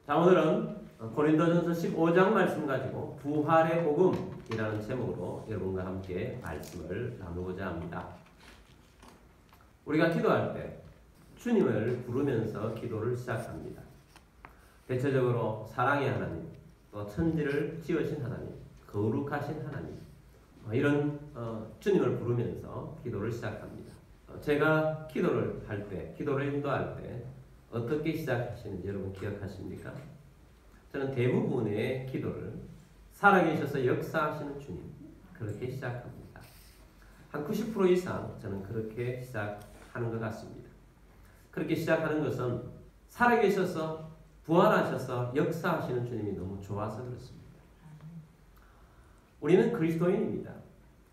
자, 오늘은 고린도전서 15장 말씀 가지고 부활의 복음이라는 제목으로 여러분과 함께 말씀을 나누고자 합니다. 우리가 기도할 때 주님을 부르면서 기도를 시작합니다. 대체적으로 사랑의 하나님, 또 천지를 지으신 하나님, 거룩하신 하나님, 이런 주님을 부르면서 기도를 시작합니다. 제가 기도를 할 때, 기도를 인도할 때 어떻게 시작하시는지 여러분 기억하십니까? 저는 대부분의 기도를 살아계셔서 역사하시는 주님, 그렇게 시작합니다. 한 90% 이상 저는 그렇게 시작하는 것 같습니다. 그렇게 시작하는 것은 살아계셔서 부활하셔서 역사하시는 주님이 너무 좋아서 그렇습니다. 우리는 그리스도인입니다.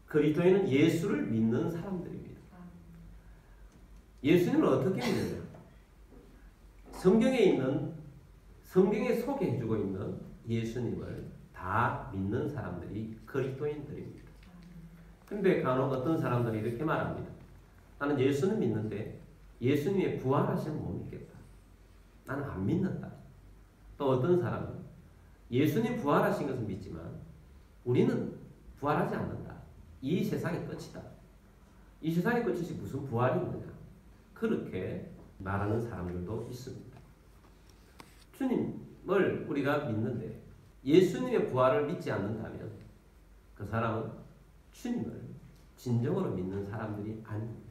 그리스도인은 예수를 믿는 사람들입니다. 예수님을 어떻게 믿느냐? 성경에 소개해주고 있는 예수님을 다 믿는 사람들이 그리스도인들입니다. 근데 간혹 어떤 사람들이 이렇게 말합니다. 나는 예수는 믿는데 예수님의 부활하시면 못 믿겠다. 나는 안 믿는다. 또 어떤 사람은 예수님 부활하신 것은 믿지만 우리는 부활하지 않는다. 이 세상의 끝이다. 이 세상의 끝이 무슨 부활이 있느냐. 그렇게 말하는 사람들도 있습니다. 주님을 우리가 믿는데 예수님의 부활을 믿지 않는다면 그 사람은 주님을 진정으로 믿는 사람들이 아닙니다.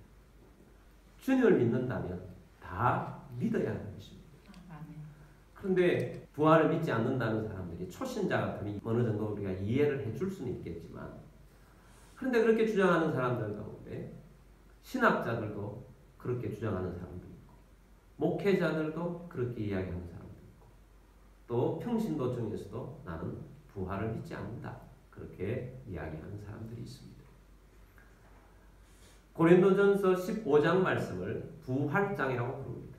주님을 믿는다면 다 믿어야 하는 것입니다. 그런데 부활을 믿지 않는다는 사람들이 초신자 같으면 어느 정도 우리가 이해를 해줄 수는 있겠지만, 그런데 그렇게 주장하는 사람들 가운데 신학자들도 그렇게 주장하는 사람도 있고, 목회자들도 그렇게 이야기하는 사람도 있고, 또 평신도 중에서도 나는 부활을 믿지 않는다, 그렇게 이야기하는 사람들이 있습니다. 고린도전서 15장 말씀을 부활장이라고 부릅니다.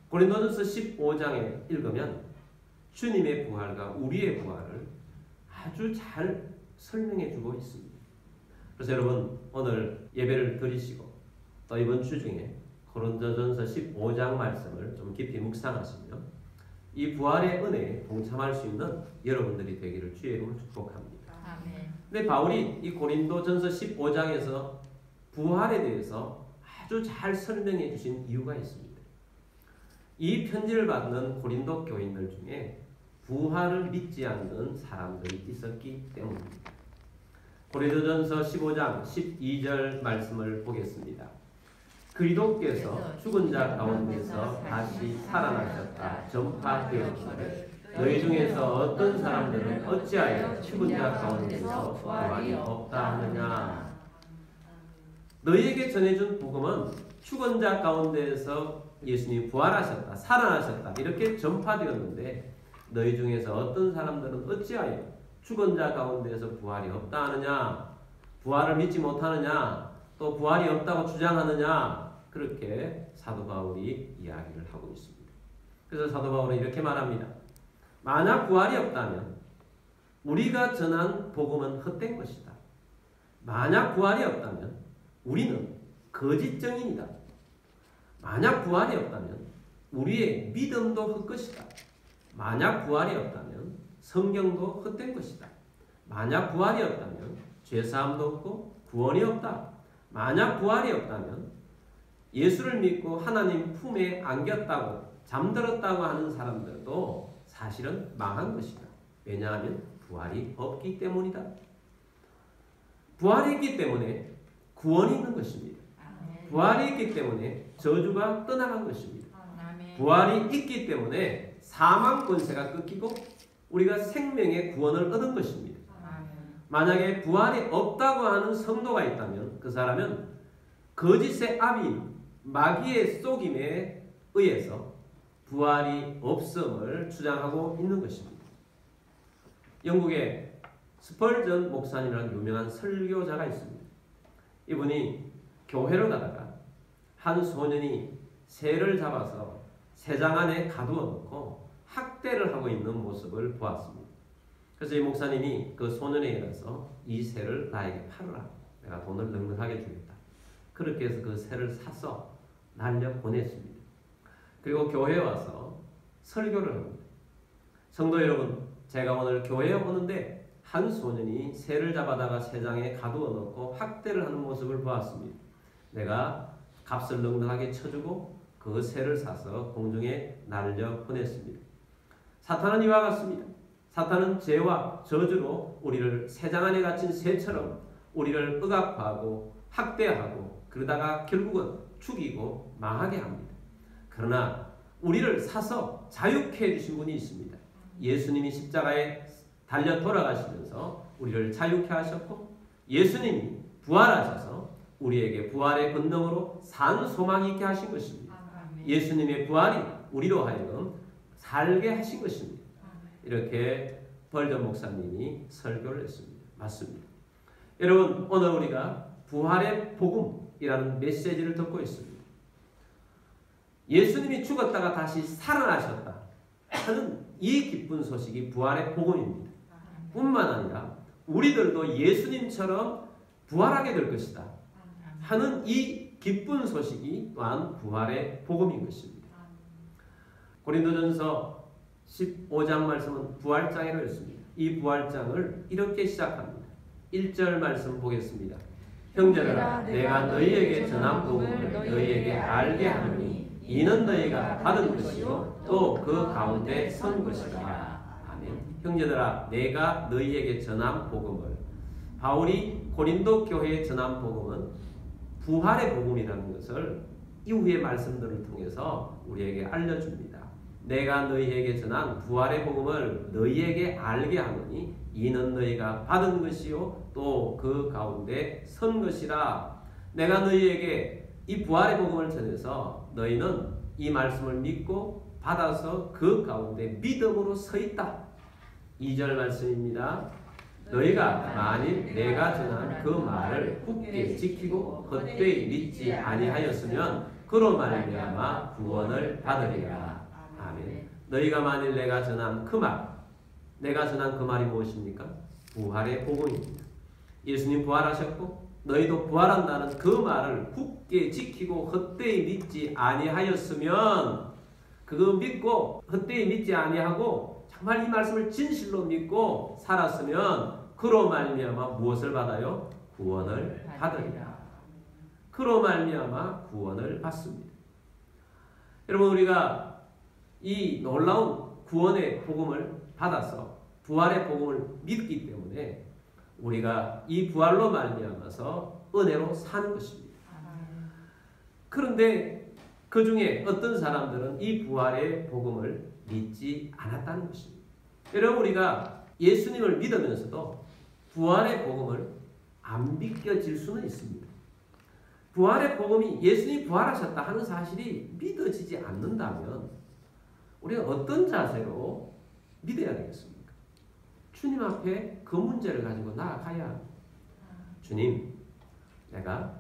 고린도전서 15장에 읽으면 주님의 부활과 우리의 부활을 아주 잘 설명해 주고 있습니다. 그래서 여러분 오늘 예배를 드리시고 또 이번 주 중에 고린도전서 15장 말씀을 좀 깊이 묵상하시며 이 부활의 은혜에 동참할 수 있는 여러분들이 되기를 주의 이름으로 축복합니다. 근데 바울이 이 고린도전서 15장에서 부활에 대해서 아주 잘 설명해 주신 이유가 있습니다. 이 편지를 받는 고린도 교인들 중에 부활을 믿지 않는 사람들이 있었기 때문입니다. 고린도전서 15장 12절 말씀을 보겠습니다. 그리스도께서 죽은 자 가운데서 다시 살아나셨다 전파되었기를 너희 중에서 어떤 사람들은 어찌하여 죽은 자 가운데서 부활이 없다 하느냐. 너희에게 전해준 복음은 죽은 자 가운데서 예수님이 부활하셨다, 살아나셨다 이렇게 전파되었는데 너희 중에서 어떤 사람들은 어찌하여 죽은 자 가운데서 부활이 없다 하느냐, 부활을 믿지 못하느냐, 또 부활이 없다고 주장하느냐, 그렇게 사도 바울이 이야기를 하고 있습니다. 그래서 사도 바울은 이렇게 말합니다. 만약 부활이 없다면 우리가 전한 복음은 헛된 것이다. 만약 부활이 없다면 우리는 거짓 증인이다. 만약 부활이 없다면 우리의 믿음도 헛것이다. 만약 부활이 없다면 성경도 헛된 것이다. 만약 부활이 없다면 죄사함도 없고 구원이 없다. 만약 부활이 없다면 예수를 믿고 하나님 품에 안겼다고 잠들었다고 하는 사람들도 사실은 망한 것이다. 왜냐하면 부활이 없기 때문이다. 부활이 있기 때문에 구원이 있는 것입니다. 부활이 있기 때문에 저주가 떠나간 것입니다. 부활이 있기 때문에 사망 권세가 끊기고 우리가 생명의 구원을 얻은 것입니다. 만약에 부활이 없다고 하는 성도가 있다면 그 사람은 거짓의 압인 마귀의 속임에 의해서 부활이 없음을 주장하고 있는 것입니다. 영국의 스펄전 목사님이라는 유명한 설교자가 있습니다. 이분이 교회를 가다가 한 소년이 새를 잡아서 새장 안에 가두어 놓고 학대를 하고 있는 모습을 보았습니다. 그래서 이 목사님이 그 소년에 일어서 이 새를 나에게 팔으라. 내가 돈을 넉넉하게 주겠다. 그렇게 해서 그 새를 사서 날려 보냈습니다. 그리고 교회에 와서 설교를 합니다. 성도 여러분, 제가 오늘 교회에 오는데 한 소년이 새를 잡아다가 새장에 가두어 넣고 학대를 하는 모습을 보았습니다. 내가 값을 넉넉하게 쳐주고 그 새를 사서 공중에 날려 보냈습니다. 사탄은 이와 같습니다. 사탄은 죄와 저주로 우리를 새장 안에 갇힌 새처럼 우리를 억압하고 학대하고 그러다가 결국은 죽이고 망하게 합니다. 그러나 우리를 사서 자유케 해주신 분이 있습니다. 예수님이 십자가에 달려 돌아가시면서 우리를 자유케 하셨고 예수님이 부활하셔서 우리에게 부활의 권능으로 산 소망이 있게 하신 것입니다. 예수님의 부활이 우리로 하여금 살게 하신 것입니다. 이렇게 벌전 목사님이 설교를 했습니다. 맞습니다. 여러분, 오늘 우리가 부활의 복음이라는 메시지를 듣고 있습니다. 예수님이 죽었다가 다시 살아나셨다 하는 이 기쁜 소식이 부활의 복음입니다. 뿐만 아니라 우리들도 예수님처럼 부활하게 될 것이다 하는 이 기쁜 소식이 또한 부활의 복음인 것입니다. 고린도전서 15장 말씀은 부활장이라고 했습니다. 이 부활장을 이렇게 시작합니다. 1절 말씀 보겠습니다. 형제들아, 내가 너희에게 전한 복음을 너희에게 알게 하노니 이는 너희가 받은 것이요 또 그 가운데 선 것이라. 아멘. 형제들아, 내가 너희에게 전한 복음을, 바울이 고린도 교회에 전한 복음은 부활의 복음이라는 것을 이후의 말씀들을 통해서 우리에게 알려줍니다. 내가 너희에게 전한 부활의 복음을 너희에게 알게 하노니 이는 너희가 받은 것이요 또 그 가운데 선 것이라. 내가 너희에게 이 부활의 복음을 전해서 너희는 이 말씀을 믿고 받아서 그 가운데 믿음으로 서 있다. 2절 말씀입니다. 너희가 만일 내가 전한 그 말을 굳게 지키고 헛되이 믿지 아니하였으면 그로 말미암아 구원을 받으리라. 아멘. 너희가 만일 내가 전한 그 말, 내가 전한 그 말이 무엇입니까? 부활의 복음입니다. 예수님 부활하셨고 너희도 부활한다는 그 말을 굳게 지키고 헛되이 믿지 아니하였으면, 그거 믿고 헛되이 믿지 아니하고 정말 이 말씀을 진실로 믿고 살았으면 그로 말미암아 무엇을 받아요? 구원을 받으리라. 그로 말미암아 구원을 받습니다. 여러분, 우리가 이 놀라운 구원의 복음을 받아서 부활의 복음을 믿기 때문에 우리가 이 부활로 말미암아서 은혜로 사는 것입니다. 그런데 그 중에 어떤 사람들은 이 부활의 복음을 믿지 않았다는 것입니다. 여러분, 우리가 예수님을 믿으면서도 부활의 복음을 안 믿겨질 수는 있습니다. 부활의 복음이 예수님이 부활하셨다 하는 사실이 믿어지지 않는다면 우리가 어떤 자세로 믿어야 되겠습니까? 주님 앞에 그 문제를 가지고 나아가야 합니다. 주님, 내가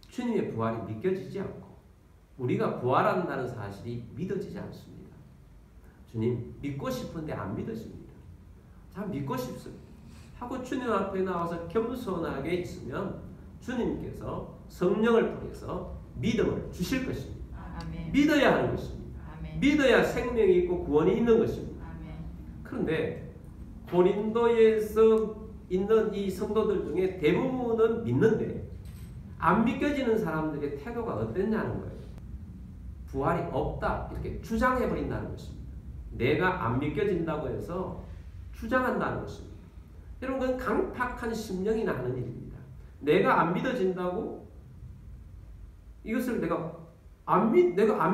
주님의 부활이 믿겨지지 않고 우리가 부활한다는 사실이 믿어지지 않습니다. 주님, 믿고 싶은데 안 믿어집니다. 참 믿고 싶습니다 하고 주님 앞에 나와서 겸손하게 있으면 주님께서 성령을 통해서 믿음을 주실 것입니다. 아멘. 믿어야 하는 것입니다. 아멘. 믿어야 생명이 있고 구원이 있는 것입니다. 아멘. 그런데 고린도에서 있는 이 성도들 중에 대부분은 믿는데 안 믿겨지는 사람들의 태도가 어땠냐는 거예요. 부활이 없다 이렇게 주장해버린다는 것입니다. 내가 안 믿겨진다고 해서 주장한다는 것입니다. 여러분, 그건 강팍한 심령이나 하는 일입니다. 내가 안 믿어진다고 이것을 내가 안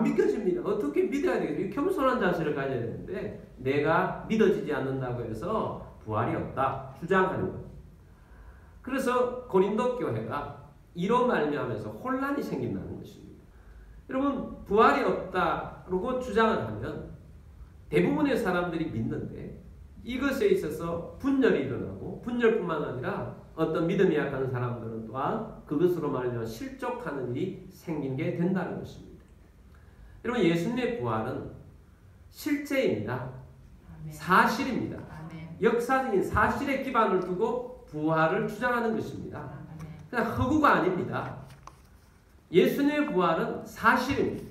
믿겨집니다. 어떻게 믿어야 되겠어요? 겸손한 자세를 가져야 되는데 내가 믿어지지 않는다고 해서 부활이 없다 주장하는 거예요. 그래서 고린도 교회가 이로 말미암아서 혼란이 생긴다는 것입니다. 여러분, 부활이 없다고 주장을 하면 대부분의 사람들이 믿는데 이것에 있어서 분열이 일어나고, 분열뿐만 아니라 어떤 믿음이 약한 사람들은 또한 그것으로 말미암아 실족하는 일이 생기게 된다는 것입니다. 여러분, 예수님의 부활은 실제입니다. 아멘. 사실입니다. 아멘. 역사적인 사실에 기반을 두고 부활을 주장하는 것입니다. 아멘. 그냥 허구가 아닙니다. 예수님의 부활은 사실입니다.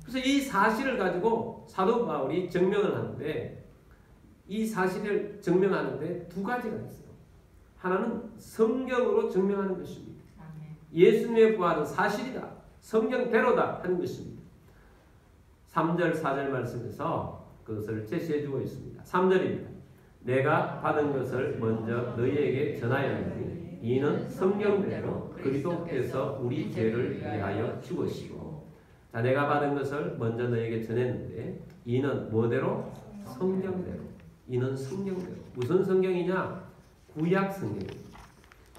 그래서 이 사실을 가지고 사도 바울이 증명을 하는데 이 사실을 증명하는데 두 가지가 있어요. 하나는 성경으로 증명하는 것입니다. 예수님의 부활은 사실이다. 성경대로다 하는 것입니다. 3절 4절 말씀에서 그것을 제시해 주고 있습니다. 3절입니다. 내가 받은 것을 먼저 너희에게 전하였느니 이는 성경대로 그리스도께서 우리 죄를 위하여 죽으시고. 자, 내가 받은 것을 먼저 너희에게 전했는데 이는 뭐대로? 성경대로. 이는 성경대로. 무슨 성경이냐? 구약 성경입니다.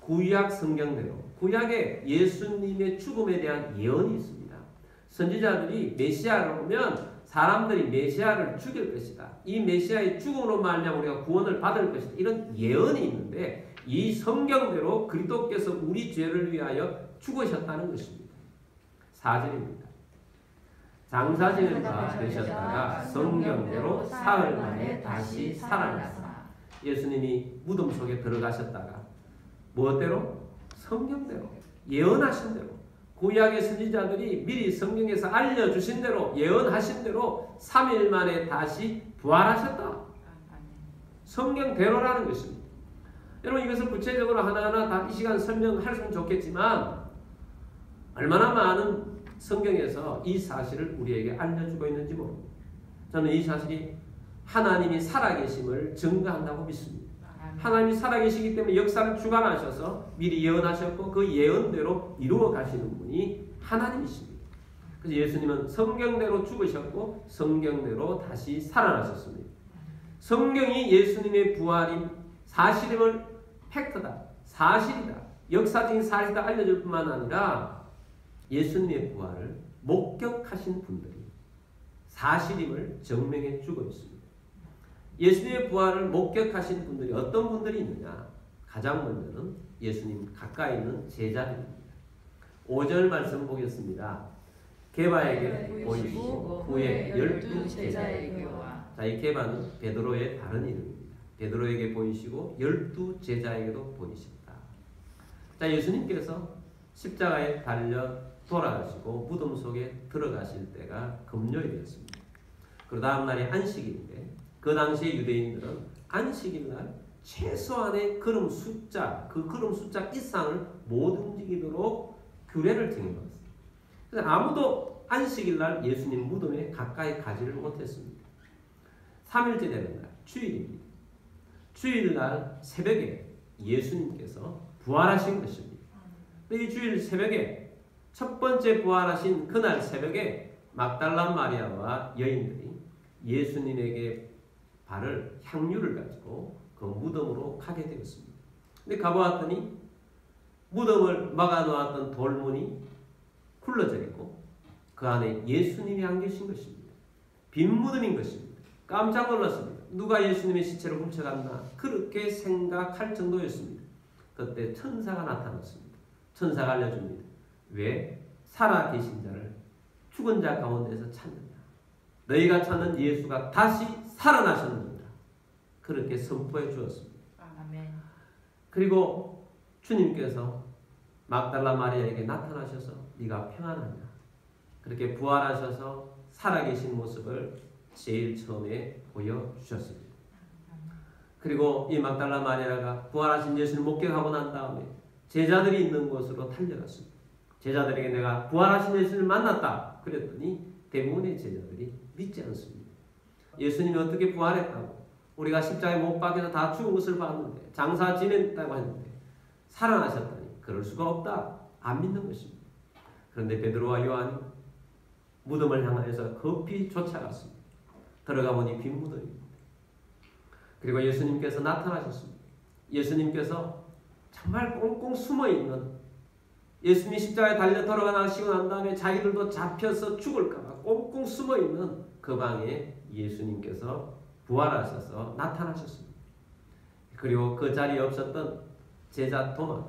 구약 성경대로. 구약에 예수님의 죽음에 대한 예언이 있습니다. 선지자들이 메시아로 오면 사람들이 메시아를 죽일 것이다. 이 메시아의 죽음으로 말미암아 우리가 구원을 받을 것이다. 이런 예언이 있는데 이 성경대로 그리스도께서 우리 죄를 위하여 죽으셨다는 것입니다. 4절입니다. 장사 지는 바 되셨다가 성경대로 사흘 만에 다시 살아나사. 예수님이 무덤 속에 들어가셨다가 무엇대로? 성경대로 예언하신 대로 구약의 선지자들이 미리 성경에서 알려주신 대로 예언하신 대로 3일 만에 다시 부활하셨다. 성경대로라는 것입니다. 여러분 이것을 구체적으로 하나하나 다 이 시간 설명하면 좋겠지만 얼마나 많은 성경에서 이 사실을 우리에게 알려주고 있는지 모릅니다. 저는 이 사실이 하나님이 살아계심을 증거한다고 믿습니다. 하나님이 살아계시기 때문에 역사를 주관하셔서 미리 예언하셨고 그 예언대로 이루어 가시는 분이 하나님이십니다. 그래서 예수님은 성경대로 죽으셨고 성경대로 다시 살아나셨습니다. 성경이 예수님의 부활인 사실임을 팩트다, 사실이다, 역사적인 사실이다 알려줄 뿐만 아니라 예수님의 부활을 목격하신 분들이 사실임을 증명해 주고 있습니다. 예수님의 부활을 목격하신 분들이 어떤 분들이 있느냐? 가장 먼저는 예수님 가까이 있는 제자들입니다. 5절 말씀 보겠습니다. 게바에게 보이시고 후에 12제자에게와. 자, 이 게바는 베드로의 다른 이름입니다. 베드로에게 보이시고 12제자에게도 보이셨다. 자, 예수님께서 십자가에 달려 돌아가시고 무덤 속에 들어가실 때가 금요일이었습니다. 그 다음 날이 안식일인데 그 당시에 유대인들은 안식일 날 최소한의 걸음 숫자, 그 걸음 숫자 이상을 못 움직이도록 규례를 정해놓았어요. 그래서 아무도 안식일 날 예수님 무덤에 가까이 가지를 못했습니다. 3일째 되는 날, 주일입니다. 주일 날 새벽에 예수님께서 부활하신 것입니다. 이 주일 새벽에 첫 번째 부활하신 그날 새벽에 막달라 마리아와 여인들이 예수님에게 발을 향유를 가지고 그 무덤으로 가게 되었습니다. 근데 가보았더니 무덤을 막아놓았던 돌문이 굴러져 있고 그 안에 예수님이 안 계신 것입니다. 빈 무덤인 것입니다. 깜짝 놀랐습니다. 누가 예수님의 시체를 훔쳐갔나 그렇게 생각할 정도였습니다. 그때 천사가 나타났습니다. 천사가 알려줍니다. 왜? 살아계신 자를 죽은 자 가운데서 찾느냐. 너희가 찾는 예수가 다시 살아나셨느니라. 그렇게 선포해 주었습니다. 아멘. 그리고 주님께서 막달라 마리아에게 나타나셔서 네가 평안하냐. 그렇게 부활하셔서 살아계신 모습을 제일 처음에 보여주셨습니다. 그리고 이 막달라 마리아가 부활하신 예수를 목격하고 난 다음에 제자들이 있는 곳으로 달려갔습니다. 제자들에게 내가 부활하신 예수를 만났다. 그랬더니 대부분의 제자들이 믿지 않습니다. 예수님이 어떻게 부활했다고? 우리가 십자가에 못 박혀서 다 죽은 것을 봤는데 장사 지냈다고 했는데 살아나셨다니 그럴 수가 없다. 안 믿는 것입니다. 그런데 베드로와 요한이 무덤을 향하여서 급히 쫓아갔습니다. 들어가 보니 빈 무덤입니다. 그리고 예수님께서 나타나셨습니다. 예수님께서 정말 꽁꽁 숨어있는 예수님이 십자가에 달려 돌아가시고 난 다음에 자기들도 잡혀서 죽을까봐 꽁꽁 숨어있는 그 방에 예수님께서 부활하셔서 나타나셨습니다. 그리고 그 자리에 없었던 제자 도마,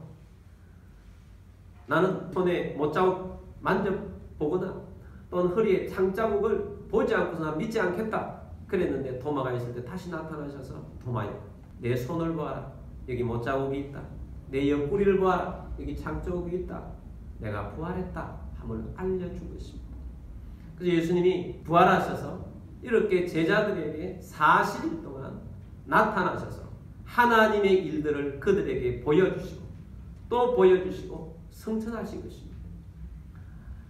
나는 손에 못자국 만져보거나 또는 허리에 창자국을 보지 않고서는 믿지 않겠다 그랬는데 도마가 있을 때 다시 나타나셔서 도마야 내 손을 보아라. 여기 못자국이 있다. 내 옆구리를 보아라. 여기 창자국이 있다. 내가 부활했다 함을 알려준 것입니다. 그래서 예수님이 부활하셔서 이렇게 제자들에게 40일 동안 나타나셔서 하나님의 일들을 그들에게 보여주시고 또 보여주시고 성천하신 것입니다.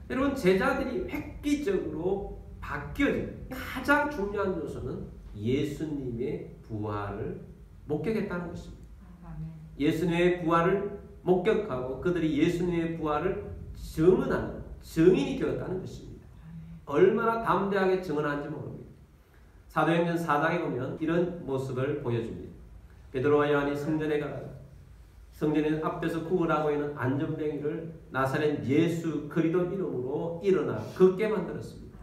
여러분, 제자들이 획기적으로 바뀌어진 가장 중요한 요소는 예수님의 부활을 목격했다는 것입니다. 예수님의 부활을 목격하고 그들이 예수님의 부활을 증언하는 증인이 되었다는 것입니다. 얼마나 담대하게 증언하는지 모릅니다. 사도행전 4장에 보면 이런 모습을 보여줍니다. 베드로와 요한이 성전에 가서 성전의 앞에서 구걸하고 있는 안전뱅이를 나사렛 예수 그리스도 이름으로 일어나 걷게 만들었습니다.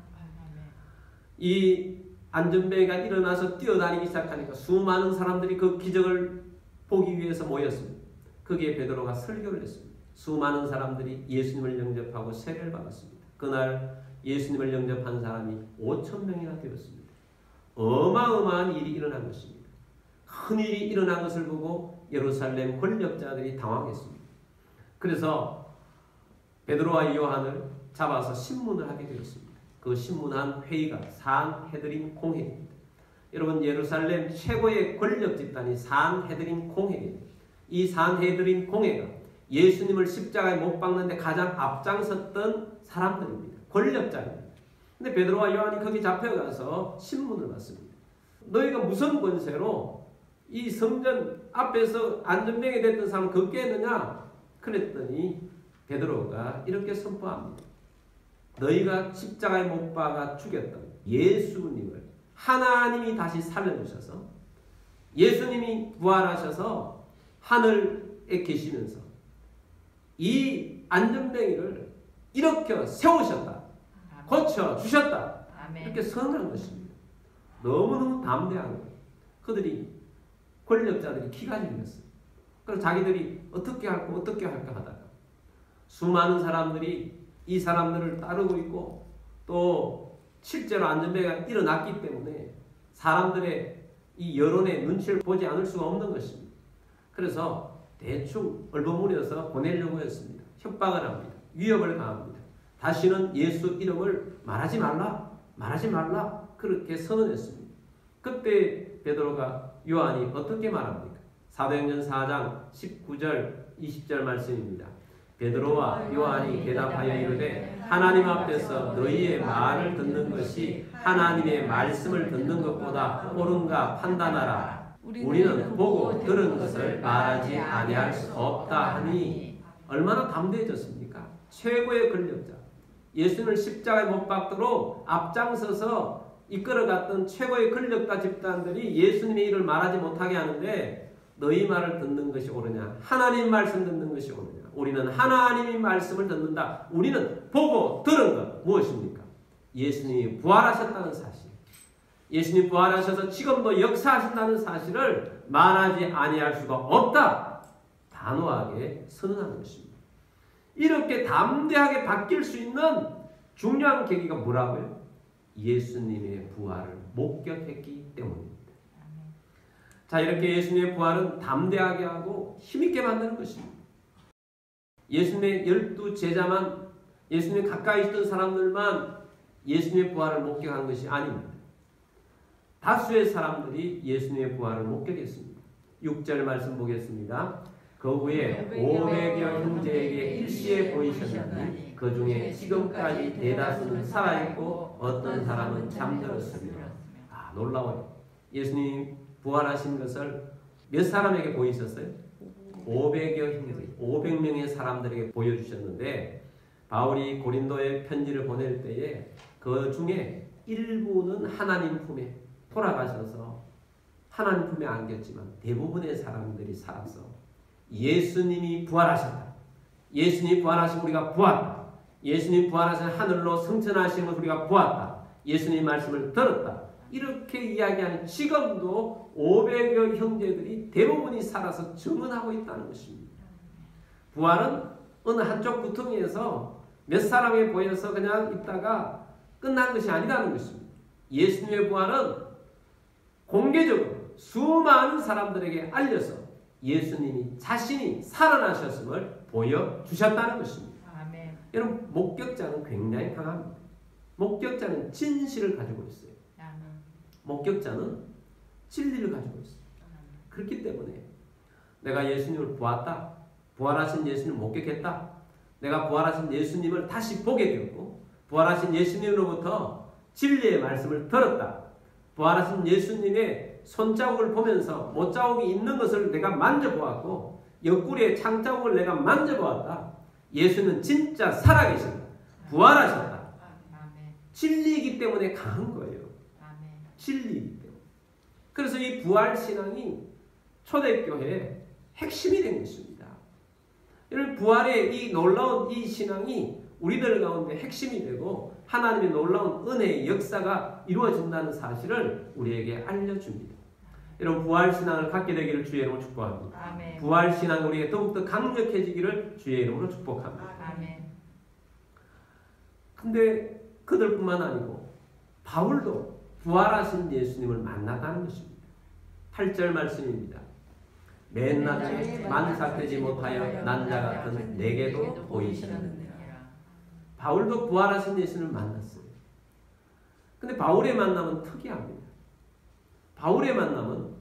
이 안전뱅이가 일어나서 뛰어다니기 시작하니까 수많은 사람들이 그 기적을 보기 위해서 모였습니다. 거기에 베드로가 설교를 했습니다. 수많은 사람들이 예수님을 영접하고 세례를 받았습니다. 그날 예수님을 영접한 사람이 5,000명이나 되었습니다. 어마어마한 일이 일어난 것입니다. 큰 일이 일어난 것을 보고 예루살렘 권력자들이 당황했습니다. 그래서 베드로와 요한을 잡아서 신문을 하게 되었습니다. 그 신문한 회의가 산헤드린 공회입니다. 여러분, 예루살렘 최고의 권력 집단이 산헤드린 공회입니다. 이 산헤드린 공회가 예수님을 십자가에 못 박는데 가장 앞장섰던 사람들입니다. 권력자입니다. 근데 베드로와 요한이 거기 잡혀가서 신문을 받습니다. 너희가 무슨 권세로 이 성전 앞에서 안전뱅이 됐던 사람을 걷게 했느냐? 그랬더니 베드로가 이렇게 선포합니다. 너희가 십자가에 못 박아 죽였던 예수님을 하나님이 다시 살려주셔서 예수님이 부활하셔서 하늘에 계시면서 이 안전뱅이를 일으켜 세우셨다. 고쳐주셨다. 이렇게 선언한 것입니다. 너무너무 담대한 거예요. 그들이 권력자들이 기가 질렸어요. 그래서 자기들이 어떻게 할까 하다가 수많은 사람들이 이 사람들을 따르고 있고 또 실제로 안전뱅이가 일어났기 때문에 사람들의 이 여론의 눈치를 보지 않을 수가 없는 것입니다. 그래서 대충 얼버무려서 보내려고 했습니다. 협박을 합니다. 위협을 가합니다. 다시는 예수 이름을 말하지 말라 그렇게 선언했습니다. 그때 베드로가 요한이 어떻게 말합니까? 사도행전 4장 19절 20절 말씀입니다. 베드로와 요한이 대답하여 이르되 하나님 앞에서 너희의 말을 듣는 것이 하나님의 말씀을 듣는 것보다 옳은가 판단하라. 우리는 보고 들은 것을 말하지 아니할 수 없다 하니. 얼마나 담대해졌습니까? 최고의 권력자, 예수님을 십자가에 못 박도록 앞장서서 이끌어갔던 최고의 권력자 집단들이 예수님의 일을 말하지 못하게 하는데 너희 말을 듣는 것이 옳으냐? 하나님 말씀 듣는 것이 옳으냐? 우리는 하나님의 말씀을 듣는다. 우리는 보고 들은 것 무엇입니까? 예수님이 부활하셨다는 사실. 예수님이 부활하셔서 지금도 역사하신다는 사실을 말하지 아니할 수가 없다. 단호하게 선언하는 것입니다. 이렇게 담대하게 바뀔 수 있는 중요한 계기가 뭐라고요? 예수님의 부활을 목격했기 때문입니다. 자, 이렇게 예수님의 부활은 담대하게 하고 힘있게 만드는 것입니다. 예수님의 12제자만, 예수님 가까이 있던 사람들만 예수님의 부활을 목격한 것이 아닙니다. 다수의 사람들이 예수님의 부활을 목격했습니다. 6절 말씀 보겠습니다. 그 후에 500여 형제에게 일시에 보이셨나니 그 중에 지금까지 대다수는 살아있고 어떤 사람은 잠들었습니다. 놀라워요. 예수님 부활하신 것을 몇 사람에게 보이셨어요? 500여 형제, 500명의 사람들에게 보여주셨는데 바울이 고린도에 편지를 보낼 때에 그 중에 일부는 하나님 품에 돌아가셔서 하나님 품에 안겼지만 대부분의 사람들이 살아서 예수님이 부활하셨다. 예수님이 부활하신 우리가 보았다. 예수님이 부활하신 하늘로 승천하신 것 우리가 보았다. 예수님 말씀을 들었다. 이렇게 이야기하는 지금도 500여 형제들이 대부분이 살아서 증언하고 있다는 것입니다. 부활은 어느 한쪽 구덩이에서 몇 사람에 보여서 그냥 있다가 끝난 것이 아니라는 것입니다. 예수님의 부활은 공개적으로 수많은 사람들에게 알려서 예수님이 자신이 살아나셨음을 보여주셨다는 것입니다. 아멘. 여러분, 목격자는 굉장히 강합니다. 목격자는 진실을 가지고 있어요. 목격자는 진리를 가지고 있어요. 그렇기 때문에 내가 예수님을 보았다. 부활하신 예수님을 목격했다. 내가 부활하신 예수님을 다시 보게 되었고 부활하신 예수님으로부터 진리의 말씀을 들었다. 부활하신 예수님의 손자국을 보면서 못자국이 있는 것을 내가 만져보았고 옆구리의 창자국을 내가 만져보았다. 예수는 진짜 살아계신다. 부활하셨다. 진리이기 때문에 강한 거예요. 진리이기 때문에. 그래서 이 부활신앙이 초대교회의 핵심이 된 것입니다. 여러분 부활의 이 놀라운 이 신앙이 우리들 가운데 핵심이 되고 하나님의 놀라운 은혜의 역사가 이루어진다는 사실을 우리에게 알려줍니다. 여러분 부활신앙을 갖게 되기를 주의 이름으로 축복합니다. 아멘. 부활신앙이 우리에게 더욱더 강력해지기를 주의 이름으로 축복합니다. 아멘. 근데 그들뿐만 아니고 바울도 부활하신 예수님을 만났다는 것입니다. 8절 말씀입니다. 맨 낮에 만삭되지 못하여 난 자 같은 내게도 보이시느니라. 바울도 부활하신 예수님을 만났어요. 근데 바울의 만남은 특이합니다. 바울의 만남은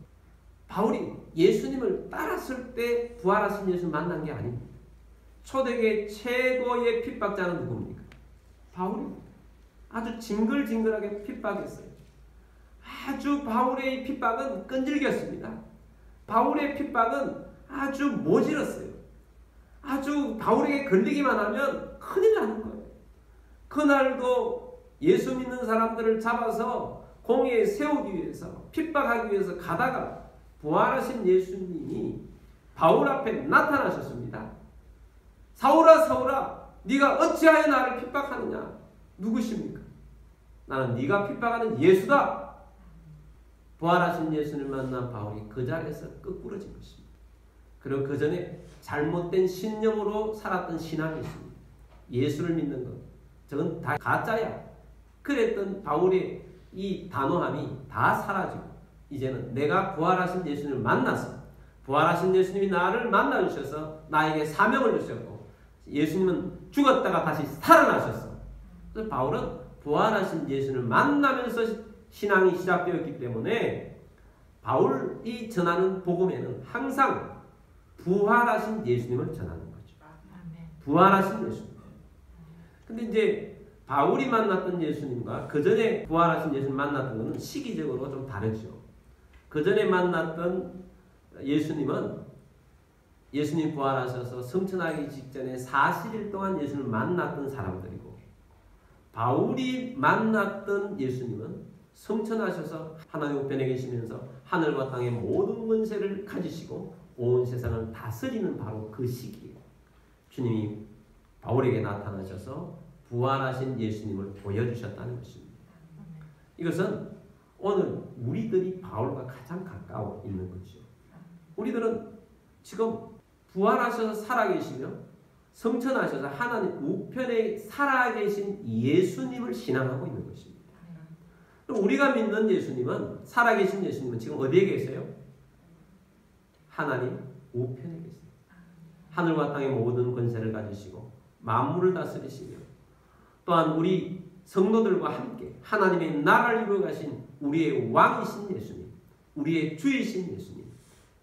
바울이 예수님을 따랐을 때 부활하신 예수님을 만난 게 아닙니다. 초대교회 최고의 핍박자는 누굽니까? 바울입니다. 아주 징글징글하게 핍박했어요. 아주 바울의 핍박은 끈질겼습니다. 바울의 핍박은 아주 모질었어요. 아주 바울에게 걸리기만 하면 큰일 나는 거예요. 그날도 예수 믿는 사람들을 잡아서 공회에 세우기 위해서 핍박하기 위해서 가다가 부활하신 예수님이 바울 앞에 나타나셨습니다. 사울아 사울아 네가 어찌하여 나를 핍박하느냐. 누구십니까? 나는 네가 핍박하는 예수다. 부활하신 예수를 만난 바울이 그 자리에서 끄꾸러진 것입니다. 그리고 그 전에 잘못된 신념으로 살았던 신앙이 있습니다. 예수를 믿는 것 저건 다 가짜야. 그랬던 바울의 이 단호함이 다 사라지고 이제는 내가 부활하신 예수님을 만나서 부활하신 예수님이 나를 만나주셔서 나에게 사명을 주셨고 예수님은 죽었다가 다시 살아나셨어. 그래서 바울은 부활하신 예수님을 만나면서 신앙이 시작되었기 때문에 바울이 전하는 복음에는 항상 부활하신 예수님을 전하는 거죠. 부활하신 예수님. 근데 이제 바울이 만났던 예수님과 그 전에 부활하신 예수님 만났던 것은 시기적으로 좀 다르죠. 그 전에 만났던 예수님은 예수님 부활하셔서 성천하기 직전에 40일 동안 예수님을 만났던 사람들이고 바울이 만났던 예수님은 성천하셔서 하나님 우편에 계시면서 하늘과 땅의 모든 권세를 가지시고 온 세상을 다스리는 바로 그 시기에 주님이 바울에게 나타나셔서 부활하신 예수님을 보여주셨다는 것입니다. 이것은 오늘 우리들이 바울과 가장 가까워 있는 거죠. 우리들은 지금 부활하셔서 살아계시며 성천하셔서 하나님 우편에 살아계신 예수님을 신앙하고 있는 것입니다. 우리가 믿는 예수님은 살아계신 예수님은 지금 어디에 계세요? 하나님 우편에 계세요. 하늘과 땅의 모든 권세를 가지시고 만물을 다스리시며 또한 우리 성도들과 함께 하나님의 나라를 이루어 가신 우리의 왕이신 예수님, 우리의 주이신 예수님,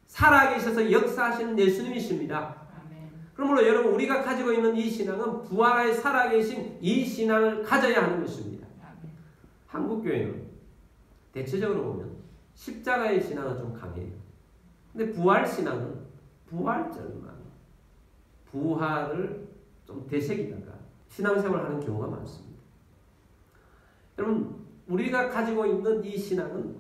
살아계셔서 역사하시는 예수님이십니다. 그러므로 여러분 우리가 가지고 있는 이 신앙은 부활하여 살아계신 이 신앙을 가져야 하는 것입니다. 한국교회는 대체적으로 보면 십자가의 신앙은 좀 강해요. 근데 부활신앙은 부활절만 부활을 좀 되새기다가 신앙생활을 하는 경우가 많습니다. 여러분 우리가 가지고 있는 이 신앙은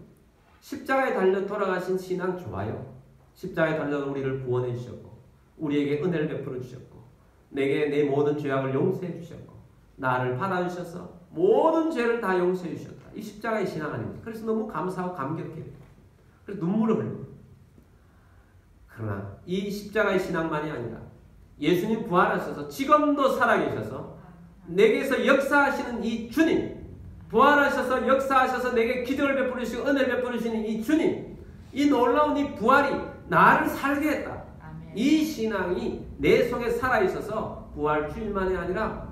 십자가에 달려 돌아가신 신앙 좋아요. 십자가에 달려 우리를 구원해 주셨고 우리에게 은혜를 베풀어 주셨고 내게 내 모든 죄악을 용서해 주셨고 나를 받아주셔서 모든 죄를 다 용서해 주셨다. 이 십자가의 신앙 아닙니까? 그래서 너무 감사하고 감격해요. 그래서 눈물을 흘려요. 그러나 이 십자가의 신앙만이 아니라 예수님 부활하셔서 지금도 살아계셔서 내게서 역사하시는 이 주님, 부활하셔서 역사하셔서 내게 기적을 베풀으시고 은혜를 베풀으시는 이 주님, 이 놀라운 이 부활이 나를 살게 했다. 이 신앙이 내 속에 살아있어서 부활주일만이 아니라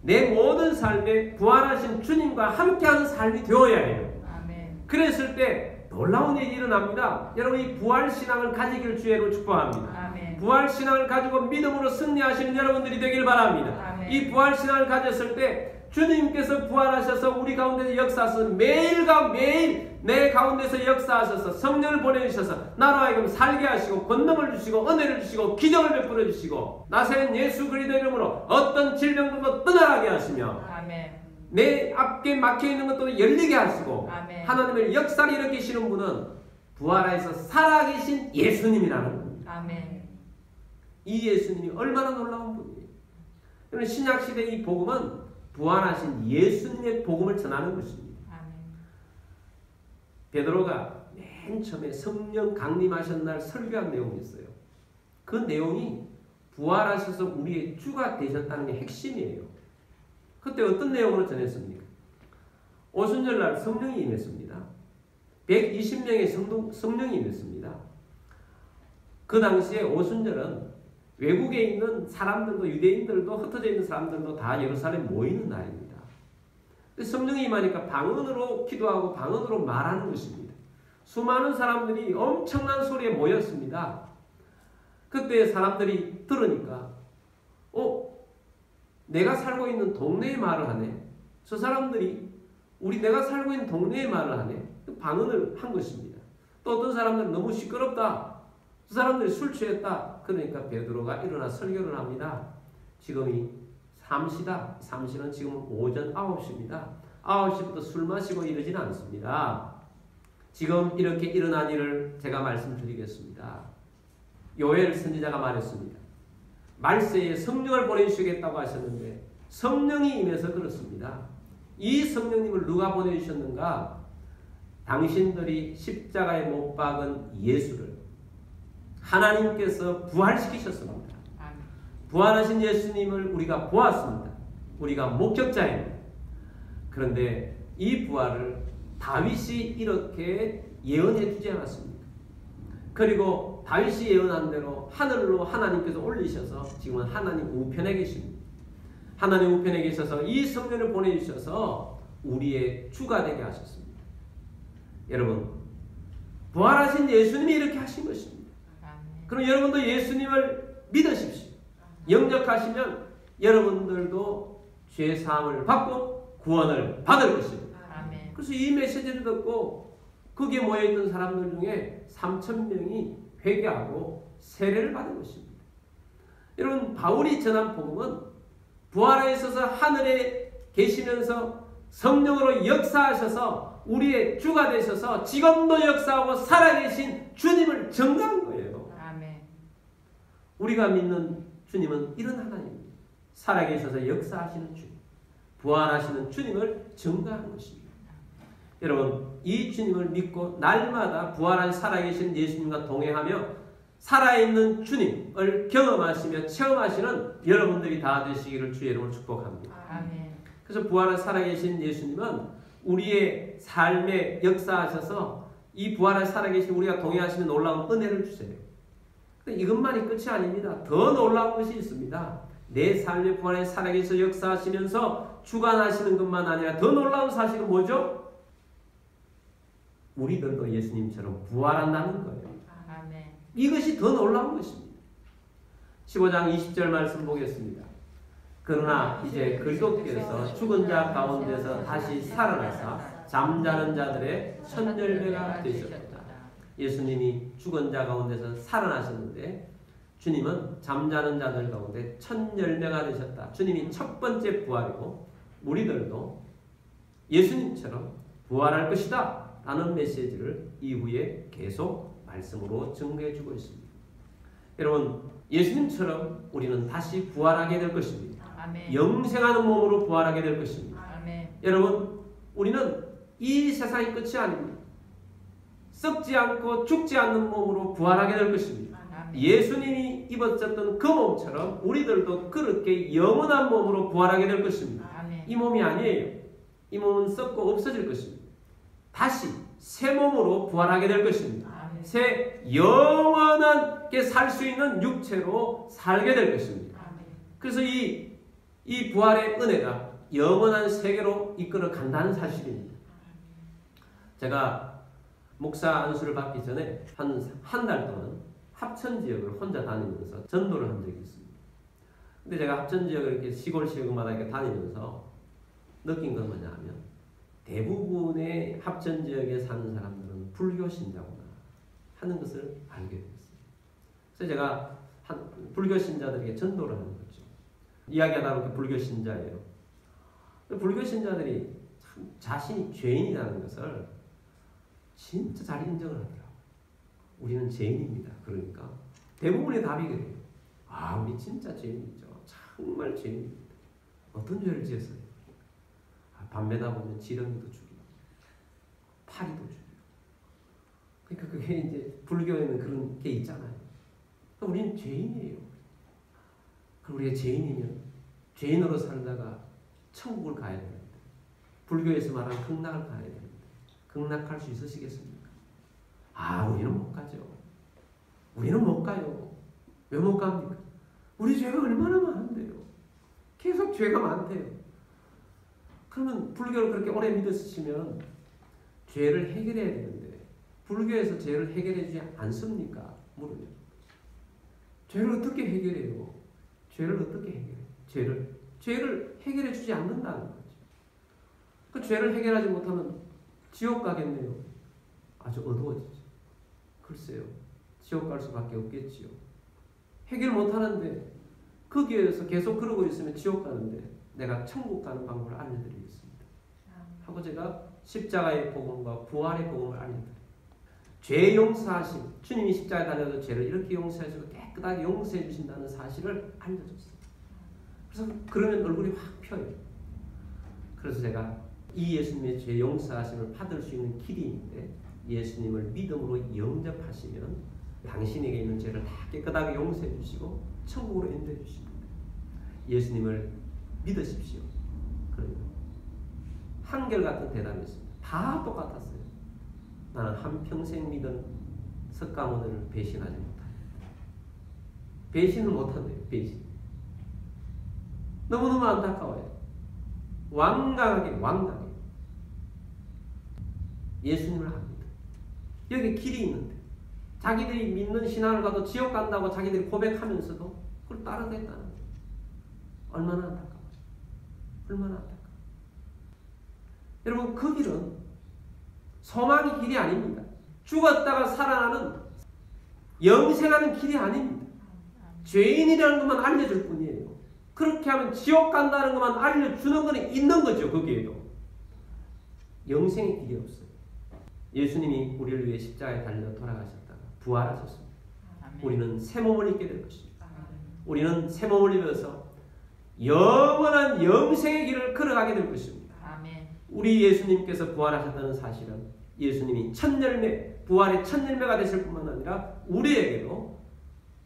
내 모든 삶에 부활하신 주님과 함께하는 삶이 되어야 해요. 아멘. 그랬을 때 놀라운 일이 일어납니다. 여러분 이 부활신앙을 가지길 주의로 축복합니다. 아멘. 부활신앙을 가지고 믿음으로 승리하시는 여러분들이 되길 바랍니다. 아멘. 이 부활신앙을 가졌을 때 주님께서 부활하셔서 우리 가운데서 역사하셔서 매일과 매일 내 가운데서 역사하셔서 성령을 보내주셔서 나로 하여금 살게 하시고 권능을 주시고 은혜를 주시고 기적을 베풀어 주시고 나사렛 예수 그리스도 이름으로 어떤 질병들도 떠나가게 하시며 아멘. 내 앞에 막혀있는 것도 열리게 하시고 아멘. 하나님의 역사를 일으키시는 분은 부활하여서 살아계신 예수님이라는 겁니다. 아멘. 이 예수님이 얼마나 놀라운 분이에요. 그러면 신약시대 이 복음은 부활하신 예수님의 복음을 전하는 것입니다. 아멘. 베드로가 맨 처음에 성령 강림하신 날 설교한 내용이 있어요. 그 내용이 부활하셔서 우리의 주가 되셨다는 게 핵심이에요. 그때 어떤 내용으로 전했습니까? 오순절날 성령이 임했습니다. 120명의 성령이 임했습니다. 그 당시에 오순절은 외국에 있는 사람들도 유대인들도 흩어져 있는 사람들도 다 예루살렘 모이는 날입니다. 성령이 임하니까 방언으로 기도하고 방언으로 말하는 것입니다. 수많은 사람들이 엄청난 소리에 모였습니다. 그때 사람들이 들으니까 내가 살고 있는 동네의 말을 하네. 저 사람들이 내가 살고 있는 동네의 말을 하네. 방언을 한 것입니다. 또 어떤 사람들은 너무 시끄럽다. 저 사람들이 술 취했다. 그러니까 베드로가 일어나 설교를 합니다. 지금이 3시다. 3시는 지금 오전 9시입니다. 9시부터 술 마시고 이러지는 않습니다. 지금 이렇게 일어난 일을 제가 말씀드리겠습니다. 요엘 선지자가 말했습니다. 말세에 성령을 보내주시겠다고 하셨는데 성령이 임해서 그렇습니다. 이 성령님을 누가 보내주셨는가? 당신들이 십자가에 못 박은 예수를 하나님께서 부활시키셨습니다. 부활하신 예수님을 우리가 보았습니다. 우리가 목격자입니다. 그런데 이 부활을 다윗이 이렇게 예언해 주지 않았습니까? 그리고 다윗이 예언한 대로 하늘로 하나님께서 올리셔서 지금은 하나님 우편에 계십니다. 하나님 우편에 계셔서 이 성령을 보내주셔서 우리의 주가 되게 하셨습니다. 여러분, 부활하신 예수님이 이렇게 하신 것입니다. 그럼 여러분도 예수님을 믿으십시오. 영접하시면 여러분들도 죄사함을 받고 구원을 받을 것입니다. 아멘. 그래서 이 메시지를 듣고 거기에 모여있던 사람들 중에 3,000명이 회개하고 세례를 받은 것입니다. 여러분, 바울이 전한 복음은 부활에 있어서 하늘에 계시면서 성령으로 역사하셔서 우리의 주가 되셔서 지금도 역사하고 살아계신 주님을 증거한 거예요. 아멘. 우리가 믿는 주님은 이런 하나님입니다. 살아계셔서 역사하시는 주님, 부활하시는 주님을 증거하는 것입니다. 여러분, 이 주님을 믿고 날마다 부활한 살아계신 예수님과 동행하며 살아있는 주님을 경험하시며 체험하시는 여러분들이 다 되시기를 주의 이름으로 축복합니다. 아멘. 그래서 부활한 살아계신 예수님은 우리의 삶에 역사하셔서 이 부활한 살아계신 우리가 동행하시는 놀라운 은혜를 주세요. 이것만이 끝이 아닙니다. 더 놀라운 것이 있습니다. 내 삶의 부활에 살아계셔 역사하시면서 주관하시는 것만 아니라 더 놀라운 사실은 뭐죠? 우리들도 예수님처럼 부활한다는 거예요. 아멘. 이것이 더 놀라운 것입니다. 15장 20절 말씀 보겠습니다. 그러나 이제 그리스도께서 죽은 자 가운데서 다시 살아나사 잠자는 자들의 첫 열매가 되셨다. 예수님이 죽은 자 가운데서 살아나셨는데 주님은 잠자는 자들 가운데 첫 열매가 되셨다. 주님이 첫 번째 부활이고 우리들도 예수님처럼 부활할 것이다 라는 메시지를 이후에 계속 말씀으로 증거해주고 있습니다. 여러분, 예수님처럼 우리는 다시 부활하게 될 것입니다. 아멘. 영생하는 몸으로 부활하게 될 것입니다. 아멘. 여러분, 우리는 이 세상이 끝이 아닙니다. 썩지 않고 죽지 않는 몸으로 부활하게 될 것입니다. 아멘. 예수님이 입었던 그 몸처럼 우리들도 그렇게 영원한 몸으로 부활하게 될 것입니다. 아멘. 이 몸이 아니에요. 이 몸은 썩고 없어질 것입니다. 다시 새 몸으로 부활하게 될 것입니다. 아멘. 새 영원하게 살 수 있는 육체로 살게 될 것입니다. 아멘. 그래서 이 이 부활의 은혜가 영원한 세계로 이끌어 간다는 사실입니다. 제가 목사 안수를 받기 전에 한 달 동안 합천 지역을 혼자 다니면서 전도를 한 적이 있습니다. 근데 제가 합천 지역을 이렇게 시골마다 이렇게 다니면서 느낀 건 뭐냐면 대부분의 합천 지역에 사는 사람들은 불교 신자구나 하는 것을 알게 됐어요. 그래서 제가 불교 신자들에게 전도를 하는 거죠. 이야기하다 보니까 불교 신자예요. 불교 신자들이 참 자신이 죄인이라는 것을 진짜 잘 인정을 하더라고요. 우리는 죄인입니다. 그러니까 대부분의 답이 그래요. 아, 우리 진짜 죄인이죠. 정말 죄인입니다. 어떤 죄를 지었어요? 밤매다 보면 지렁이도 죽이고 파리도 죽이고. 그러니까 그게 이제 불교에는 그런 게 있잖아요. 그러니까 우리는 죄인이에요. 그럼 우리가 죄인이면 죄인으로 살다가 천국을 가야 됩니다. 불교에서 말하는 극락을 가야 됩니다. 극락할 수 있으시겠습니까? 아, 우리는 못 가죠. 우리는 못 가요. 왜 못 갑니까? 우리 죄가 얼마나 많은데요. 계속 죄가 많대요. 그러면 불교를 그렇게 오래 믿으시면 죄를 해결해야 되는데 불교에서 죄를 해결해 주지 않습니까? 물으면 죄를 어떻게 해결해요? 죄를 어떻게 해결해? 죄를 해결해 주지 않는다는 거죠. 그 죄를 해결하지 못하면 지옥 가겠네요. 아주 어두워지죠. 글쎄요. 지옥 갈 수밖에 없겠지요. 해결 못하는데 거기에서 계속 그러고 있으면 지옥 가는데 내가 천국 가는 방법을 알려드리겠습니다. 하고 제가 십자가의 복음과 부활의 복음을 알려드려요. 죄 용서하심. 주님이 십자가에 달려서 죄를 이렇게 용서하시고 깨끗하게 용서해 주신다는 사실을 알려줬어요. 그래서 그러면 얼굴이 확 펴요. 그래서 제가 이 예수님의 죄 용서하심을 받을 수 있는 길이 있는데 예수님을 믿음으로 영접하시면 당신에게 있는 죄를 다 깨끗하게 용서해 주시고 천국으로 인도해 주십니다. 예수님을 믿으십시오. 그러면 한결같은 대답이었습니다. 다 똑같았어요. 나는 한평생 믿은 석가모니를 배신하지 못한다. 배신을 못한대요. 배신. 너무너무 안타까워요. 완강하게 예수님을 합니다. 여기 길이 있는데 자기들이 믿는 신앙을 가도 지옥 간다고 자기들이 고백하면서도 그걸 따라겠다는 거예요. 얼마나 안타까워요. 얼마나 안타까워요. 여러분, 그 길은 소망의 길이 아닙니다. 죽었다가 살아나는 영생하는 길이 아닙니다. 죄인이라는 것만 알려줄 뿐이에요. 그렇게 하면 지옥 간다는 것만 알려주는 것은 있는 거죠. 거기에도. 영생의 길이 없어요. 예수님이 우리를 위해 십자가에 달려 돌아가셨다가 부활하셨습니다. 우리는 새 몸을 입게 될 것입니다. 우리는 새 몸을 입어서 영원한 영생의 길을 걸어가게 될 것입니다. 우리 예수님께서 부활하셨다는 사실은 예수님이 첫 열매, 부활의 첫 열매가 되실 뿐만 아니라 우리에게도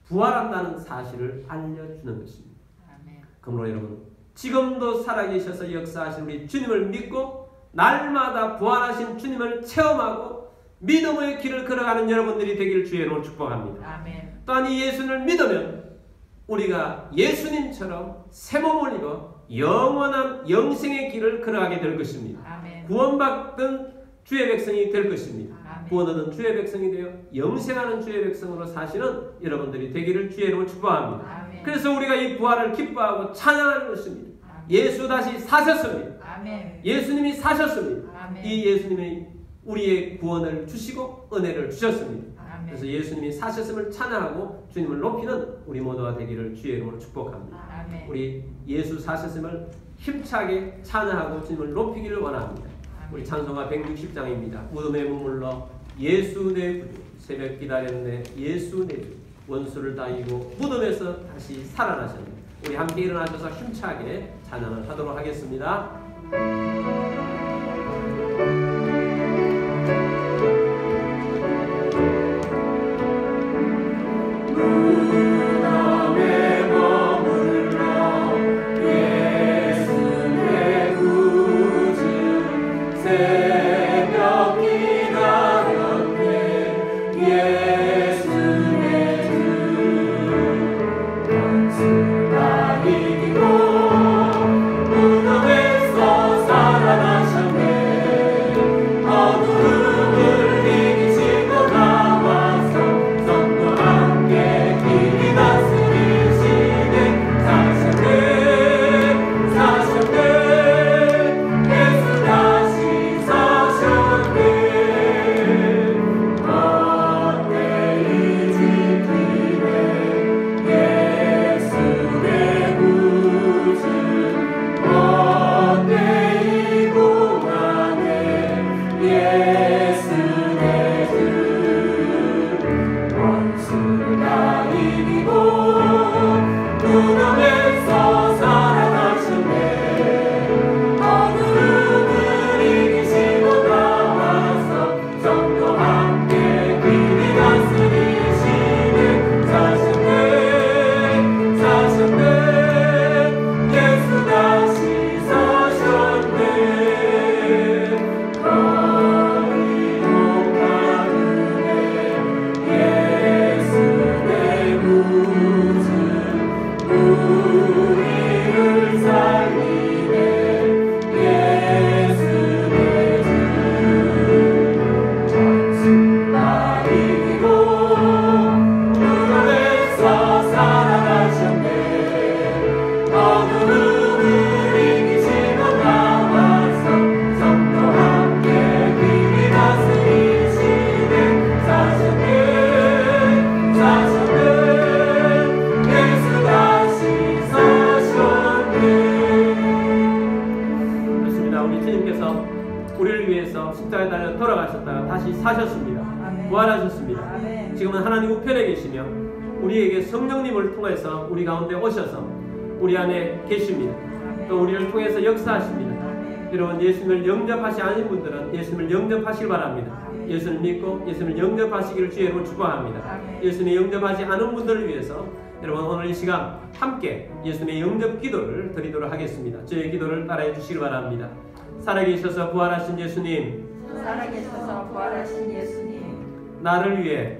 부활한다는 사실을 알려주는 것입니다. 그러므로 여러분, 지금도 살아계셔서 역사하신 우리 주님을 믿고 날마다 부활하신 주님을 체험하고 믿음의 길을 걸어가는 여러분들이 되기를 주의 이름으로 축복합니다. 또한 이 예수님을 믿으면 우리가 예수님처럼 새 몸을 입어 영원한 영생의 길을 걸어가게 될 것입니다. 구원받던 주의 백성이 될 것입니다. 구원 얻은 주의 백성이 되어 영생하는 주의 백성으로 사시는 여러분들이 되기를 주의 이름으로 축복합니다. 그래서 우리가 이 부활을 기뻐하고 찬양하는 것입니다. 예수 다시 사셨습니다. 예수님이 사셨습니다. 이 예수님이 우리의 구원을 주시고 은혜를 주셨습니다. 그래서 예수님이 사셨음을 찬양하고 주님을 높이는 우리 모두가 되기를 주의 이름으로 축복합니다. 우리 예수 사셨음을 힘차게 찬양하고 주님을 높이기를 원합니다. 우리 찬송가 160장입니다. 무덤에 머물러 예수 내 구주, 새벽 기다렸네 예수 내 주, 원수를 다이고 무덤에서 다시 살아나셨네. 우리 함께 일어나셔서 힘차게 찬양을 하도록 하겠습니다. 예수 내 주, 원수가 이기고 십자가에 달려 돌아가셨다가 다시 사셨습니다. 아멘. 부활하셨습니다. 아멘. 지금은 하나님 우편에 계시며 우리에게 성령님을 통해서 우리 가운데 오셔서 우리 안에 계십니다. 아멘. 또 우리를 통해서 역사하십니다. 아멘. 여러분, 예수님을 영접하지 않은 분들은 예수님을 영접하시길 바랍니다. 아멘. 예수를 믿고 예수님을 영접하시기를 주의 이름으로 축복합니다. 아멘. 예수님을 영접하지 않은 분들을 위해서 여러분 오늘 이 시간 함께 예수님의 영접 기도를 드리도록 하겠습니다. 저의 기도를 따라해 주시기 바랍니다. 살아계셔서 부활하신 예수님, 살아계셔서 부활하신 예수님, 나를 위해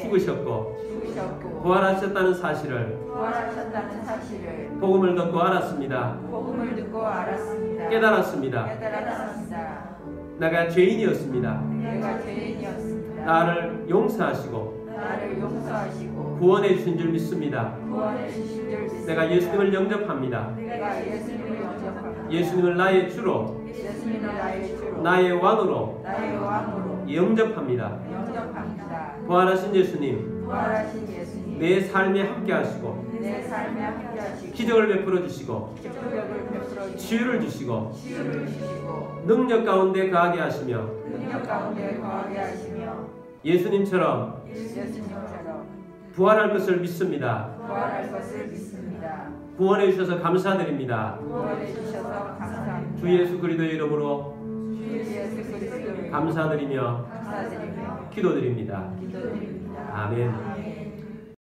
죽으셨고 부활하셨다는 사실을 복음을 듣고 알았습니다. 깨달았습니다. 내가 죄인이었습니다. 나를 용서하시고 구원해 주신 줄 믿습니다. 내가 예수님을 영접합니다. 예수님을 나의 주로 나의 왕으로 영접합니다. 부활하신 예수님, 내 삶에 함께 하시고 기적을 베풀어 주시고 치유를 주시고 능력 가운데 거하게 하시며 예수님처럼 부활할 것을 믿습니다. 구원해 주셔서 감사드립니다. 주 예수 그리스도의 이름으로 감사드리며 기도드립니다. 아멘.